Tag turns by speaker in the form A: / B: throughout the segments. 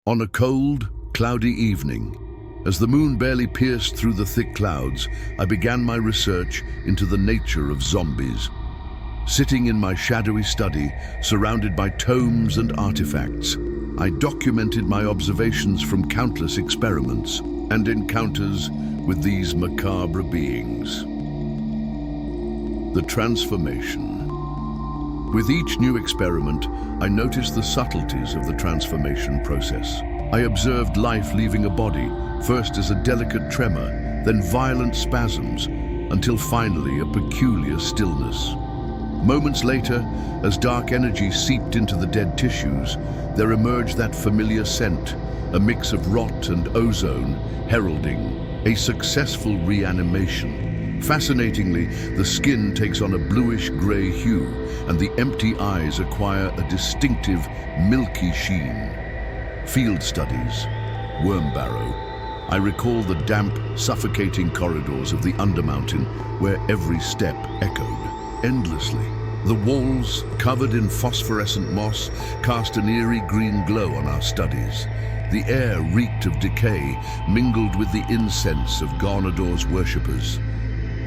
A: On a cold, cloudy evening, as the moon barely pierced through the thick clouds, I began my research into the nature of zombies. Sitting in my shadowy study, surrounded by tomes and artifacts, I documented my observations from countless experiments and encounters with these macabre beings. The transformation. With each new experiment, I noticed the subtleties of the transformation process. I observed life leaving a body, first as a delicate tremor, then violent spasms, until finally a peculiar stillness. Moments later, as dark energy seeped into the dead tissues, there emerged that familiar scent, a mix of rot and ozone, heralding a successful reanimation. Fascinatingly, the skin takes on a bluish-gray hue, and the empty eyes acquire a distinctive, milky sheen. Field studies, worm barrow. I recall the damp, suffocating corridors of the Undermountain, where every step echoed endlessly. The walls, covered in phosphorescent moss, cast an eerie green glow on our studies. The air reeked of decay, mingled with the incense of Garnador's worshippers.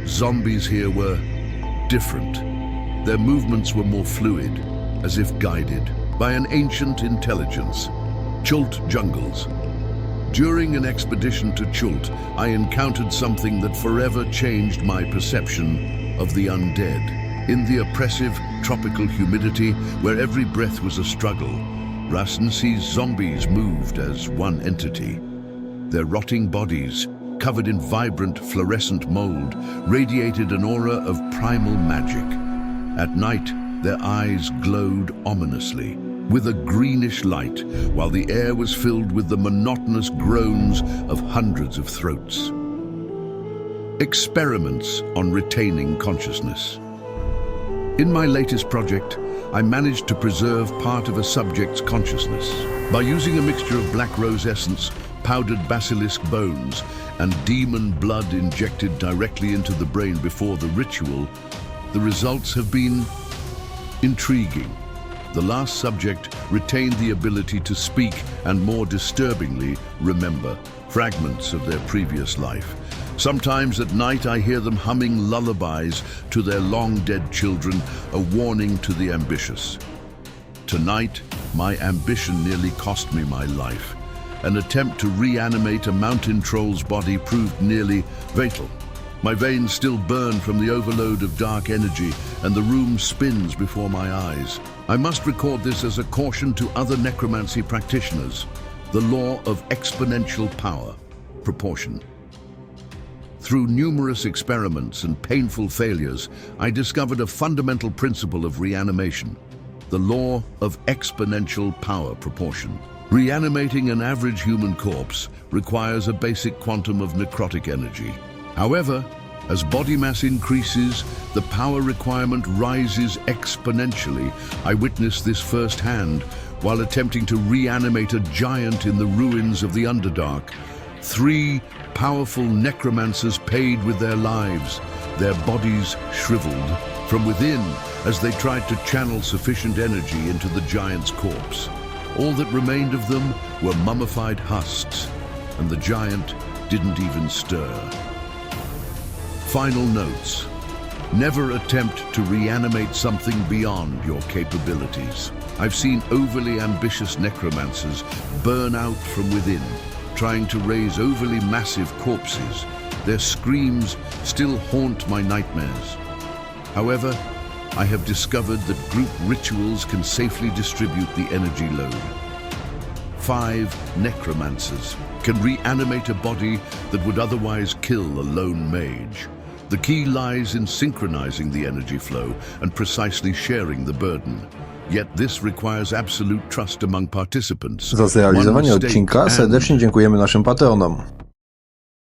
A: Zombies here were different. Their movements were more fluid, as if guided by an ancient intelligence. Chult jungles. During an expedition to Chult, I encountered something that forever changed my perception of the undead. In the oppressive tropical humidity, where every breath was a struggle, Rasensi's zombies moved as one entity. Their rotting bodies, covered in vibrant fluorescent mold, radiated an aura of primal magic. At night, their eyes glowed ominously, with a greenish light, while the air was filled with the monotonous groans of hundreds of throats. Experiments on retaining consciousness. In my latest project, I managed to preserve part of a subject's consciousness. By using a mixture of black rose essence, powdered basilisk bones, and demon blood injected directly into the brain before the ritual, the results have been intriguing. The last subject retained the ability to speak and, more disturbingly, remember fragments of their previous life. Sometimes at night I hear them humming lullabies to their long-dead children, a warning to the ambitious. Tonight, my ambition nearly cost me my life. An attempt to reanimate a mountain troll's body proved nearly fatal. My veins still burn from the overload of dark energy, and the room spins before my eyes. I must record this as a caution to other necromancy practitioners. The law of exponential power, proportion. Through numerous experiments and painful failures, I discovered a fundamental principle of reanimation, the law of exponential power proportion. Reanimating an average human corpse requires a basic quantum of necrotic energy. However, as body mass increases, the power requirement rises exponentially. I witnessed this firsthand while attempting to reanimate a giant in the ruins of the Underdark. 3 powerful necromancers paid with their lives, their bodies shriveled from within as they tried to channel sufficient energy into the giant's corpse. All that remained of them were mummified husks, and the giant didn't even stir. Final notes. Never attempt to reanimate something beyond your capabilities. I've seen overly ambitious necromancers burn out from within, trying to raise overly massive corpses. Their screams still haunt my nightmares. However, I have discovered that group rituals can safely distribute the energy load. 5 necromancers can reanimate a body that would otherwise kill a lone mage. The key lies in synchronizing the energy flow and precisely sharing the burden. Yet this requires absolute trust among participants.
B: Za zrealizowanie odcinka serdecznie dziękujemy naszym patronom.